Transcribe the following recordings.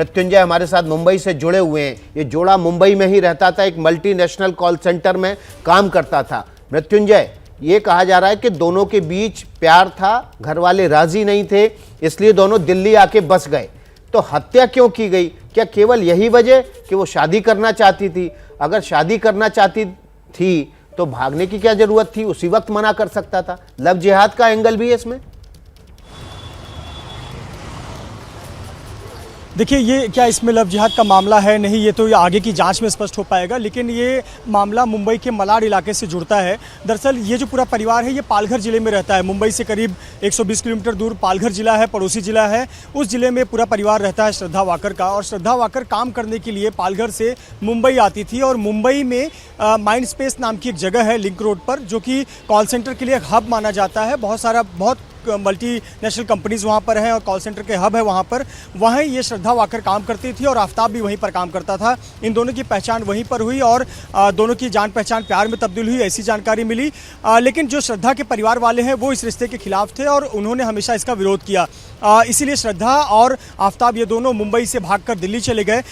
मृत्युंजय हमारे साथ मुंबई से जुड़े हुए हैं। ये जोड़ा मुंबई में ही रहता था, एक मल्टीनेशनल कॉल सेंटर में काम करता था। मृत्युंजय, ये कहा जा रहा है कि दोनों के बीच प्यार था, घर वाले राजी नहीं थे, इसलिए दोनों दिल्ली आके बस गए। तो हत्या क्यों की गई? क्या केवल यही वजह कि वो शादी करना चाहती थी? अगर शादी करना चाहती थी तो भागने की क्या जरूरत थी? उसी वक्त मना कर सकता था। लव जिहाद का एंगल भी है इसमें। देखिए, ये क्या इसमें लव जिहाद का मामला है नहीं, ये तो ये आगे की जांच में स्पष्ट हो पाएगा, लेकिन ये मामला मुंबई के मलाड इलाके से जुड़ता है। दरअसल ये जो पूरा परिवार है ये पालघर जिले में रहता है। मुंबई से करीब 120 किलोमीटर दूर पालघर जिला है, पड़ोसी जिला है। उस जिले में पूरा परिवार रहता है श्रद्धा वाकर का, और श्रद्धा वाकर काम करने के लिए पालघर से मुंबई आती थी। और मुंबई में माइंड स्पेस नाम की एक जगह है लिंक रोड पर, जो कि कॉल सेंटर के लिए एक हब माना जाता है। बहुत मल्टीनेशनल कंपनीज वहाँ पर हैं और कॉल सेंटर के हब है वहाँ पर। वहीं ये श्रद्धा वाकर काम करती थी और आफ्ताब भी वहीं पर काम करता था। इन दोनों की पहचान वहीं पर हुई और दोनों की जान पहचान प्यार में तब्दील हुई, ऐसी जानकारी मिली। लेकिन जो श्रद्धा के परिवार वाले हैं वो इस रिश्ते के खिलाफ थे और उन्होंने हमेशा इसका विरोध किया। इसीलिए श्रद्धा और आफ्ताब ये दोनों मुंबई से भागकर दिल्ली चले गए।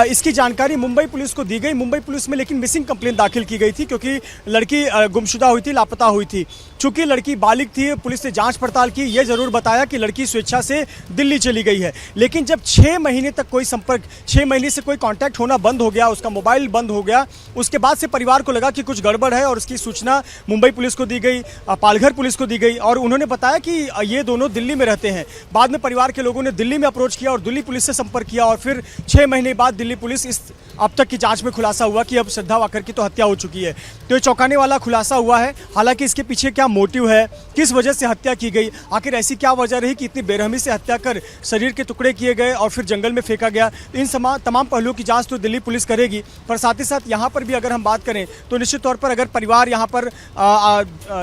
इसकी जानकारी मुंबई पुलिस को दी गई। मुंबई पुलिस में लेकिन मिसिंग कंप्लेंट दाखिल की गई थी, क्योंकि लड़की गुमशुदा हुई थी, लापता हुई थी। चूंकि लड़की बालिग थी, पुलिस ने जांच पड़ताल की, ये जरूर बताया कि लड़की स्वेच्छा से दिल्ली चली गई है। लेकिन जब 6 महीने तक कोई संपर्क, 6 महीने से कोई कांटेक्ट होना बंद हो गया, उसका मोबाइल बंद हो गया, उसके बाद से परिवार को लगा कि कुछ गड़बड़ है और उसकी सूचना मुंबई पुलिस को दी गई, पालघर पुलिस को दी गई और उन्होंने बताया कि ये दोनों दिल्ली में रहते हैं। बाद में परिवार के लोगों ने दिल्ली में अप्रोच किया और दिल्ली पुलिस से संपर्क किया और फिर 6 महीने बाद दिल्ली पुलिस इस अब तक की जांच में खुलासा हुआ कि अब श्रद्धा वाकर की तो हत्या हो चुकी है। तो ये चौंकाने वाला खुलासा हुआ है। हालांकि इसके पीछे क्या मोटिव है, किस वजह से हत्या की गई, आखिर ऐसी क्या वजह रही कि इतनी बेरहमी से हत्या कर शरीर के टुकड़े किए गए और फिर जंगल में फेंका गया, इन तमाम पहलुओं की जांच तो दिल्ली पुलिस करेगी। पर साथ ही साथ यहाँ पर भी अगर हम बात करें तो निश्चित तौर पर अगर परिवार यहाँ पर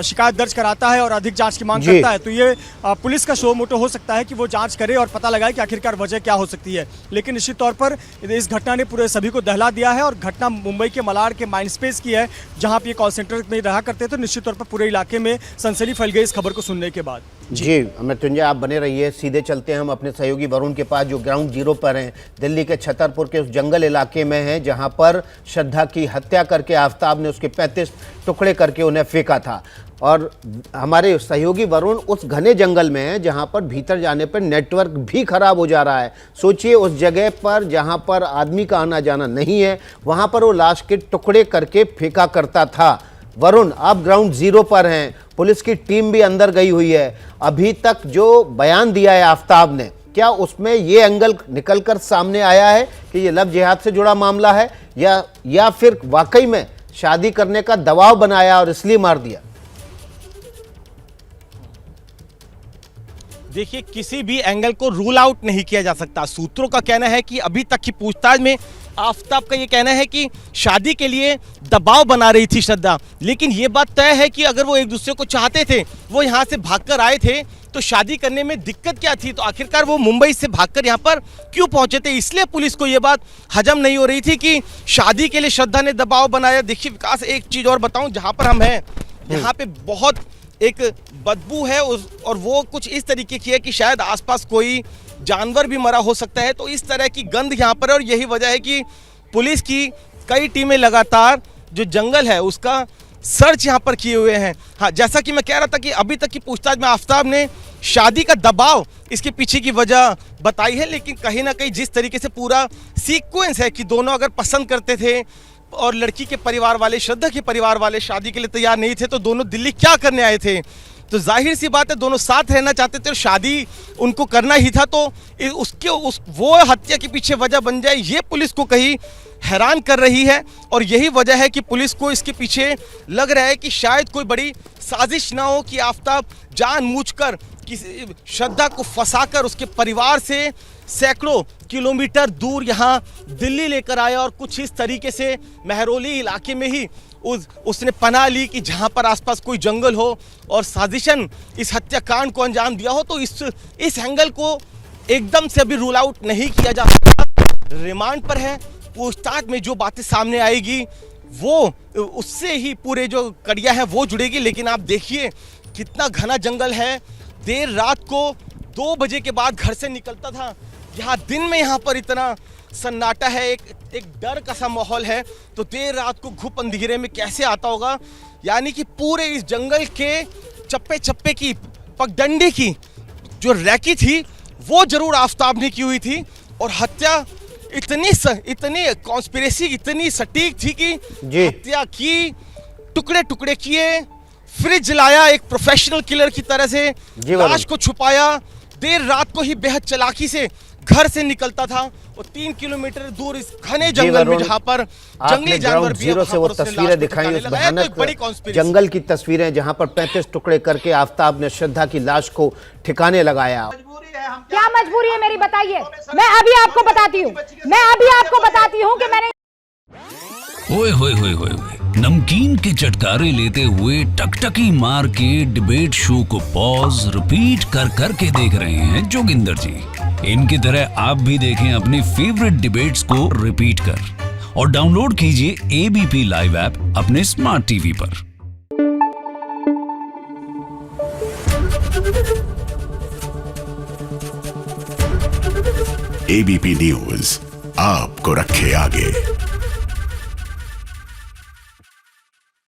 शिकायत दर्ज कराता है और अधिक जाँच की मांग करता है तो ये पुलिस का शो मोटो हो सकता है कि वो जाँच करे और पता लगाए कि आखिरकार वजह क्या हो सकती है। लेकिन निश्चित तौर पर इस घटना ने पूरे सभी को दहला दिया है और घटना मुंबई के मलाड के माइंड स्पेस की है, जहां पे कॉल सेंटर में रहा करते थे। निश्चित तौर पर पूरे इलाके में सनसनी फैल गई इस खबर को सुनने के बाद। जी मृत्युंजय, आप बने रहिए। सीधे चलते हैं हम अपने सहयोगी वरुण के पास, जो ग्राउंड जीरो पर हैं, दिल्ली के छतरपुर के उस जंगल इलाके में हैं जहां पर श्रद्धा की हत्या करके आफ्ताब ने उसके 35 टुकड़े करके उन्हें फेंका था। और हमारे सहयोगी वरुण उस घने जंगल में है जहां पर भीतर जाने पर नेटवर्क भी खराब हो जा रहा है। सोचिए, उस जगह पर जहां पर आदमी का आना जाना नहीं है, वहां पर वो लाश के टुकड़े करके फेंका करता था। वरुण, आप ग्राउंड जीरो पर हैं, पुलिस की टीम भी अंदर गई हुई है। अभी तक जो बयान दिया है आफ्ताब ने, क्या उसमें ये एंगल निकलकर सामने आया है कि ये लव जिहाद से जुड़ा मामला है या फिर वाकई में शादी करने का दबाव बनाया और इसलिए मार दिया? देखिए, किसी भी एंगल को रूल आउट नहीं किया जा सकता। सूत्रों का कहना है कि अभी तक की पूछताछ में आफ्ताब का ये कहना है कि शादी के लिए दबाव बना रही थी श्रद्धा। लेकिन ये बात तय है कि अगर वो एक दूसरे को चाहते थे, वो यहाँ से भागकर आए थे, तो शादी करने में दिक्कत क्या थी? तो आखिरकार वो मुंबई से भागकर यहाँ पर क्यों पहुंचे थे? इसलिए पुलिस को ये बात हजम नहीं हो रही थी कि शादी के लिए श्रद्धा ने दबाव बनाया। देखिए विकास, एक चीज़ और बताऊँ, जहाँ पर हम हैं यहाँ पे बहुत एक बदबू है और वो कुछ इस तरीके की है कि शायद आसपास कोई जानवर भी मरा हो सकता है। तो इस तरह की गंध यहाँ पर है और यही वजह है कि पुलिस की कई टीमें लगातार जो जंगल है उसका सर्च यहाँ पर किए हुए हैं। हाँ, जैसा कि मैं कह रहा था कि अभी तक की पूछताछ में आफ्ताब ने शादी का दबाव इसके पीछे की वजह बताई है, लेकिन कहीं ना कहीं जिस तरीके से पूरा सीक्वेंस है कि दोनों अगर पसंद करते थे और लड़की के परिवार वाले, श्रद्धा के परिवार वाले शादी के लिए तैयार नहीं थे, तो दोनों दिल्ली क्या करने आए थे? तो जाहिर सी बात है दोनों साथ रहना चाहते थे और शादी उनको करना ही था। तो वो हत्या के पीछे वजह बन जाए, ये पुलिस को कहीं हैरान कर रही है। और यही वजह है कि पुलिस को इसके पीछे लग रहा है कि शायद कोई बड़ी साजिश ना हो कि आफ्ताब जानबूझकर किसी श्रद्धा को फंसाकर उसके परिवार से सैकड़ों किलोमीटर दूर यहाँ दिल्ली लेकर आया और कुछ इस तरीके से महरौली इलाके में ही उसने पनाह ली कि जहाँ पर आसपास कोई जंगल हो और साजिशन इस हत्याकांड को अंजाम दिया हो। तो इस एंगल को एकदम से अभी रूल आउट नहीं किया जा सकता। रिमांड पर है, पूछताछ में जो बातें सामने आएगी वो उससे ही पूरे जो कड़ियाँ हैं वो जुड़ेगी। लेकिन आप देखिए कितना घना जंगल है। देर रात को 2 बजे के बाद घर से निकलता था यहाँ दिन में यहाँ पर इतना सन्नाटा है, एक डर का सा माहौल है, तो देर रात को घुप अंधेरे में कैसे आता होगा। यानी कि पूरे इस जंगल के चप्पे चप्पे की पगडंडी की जो रैकी थी वो जरूर आफताब ने की हुई थी, और हत्या इतनी कॉन्स्पिरेसी इतनी सटीक थी कि हत्या की, टुकड़े टुकड़े किए, फ्रिज जलाया एक प्रोफेशनल किलर की तरह से, लाश को छुपाया, देर रात को ही बेहद चालाकी से घर से निकलता था, और 3 किलोमीटर दूर इस घने जंगल में जहां पर जंगली जानवर भी जीरो से वो तस्वीरें दिखाई, उस भयानक जंगल की तस्वीरें जहां पर 35 टुकड़े करके आफताब ने श्रद्धा की लाश को ठिकाने लगाया। क्या मजबूरी है मेरी, बताइए। मैं अभी आपको बताती हूँ कि मैंने ओए होए होए होए नमकीन के चटकारे लेते हुए टकटकी मार के डिबेट शो को पॉज रिपीट कर करके देख रहे हैं जोगिंदर जी। इनकी तरह आप भी देखें अपने फेवरेट डिबेट्स को रिपीट कर, और डाउनलोड कीजिए एबीपी लाइव ऐप अपने स्मार्ट टीवी पर। एबीपी न्यूज आपको रखे आगे।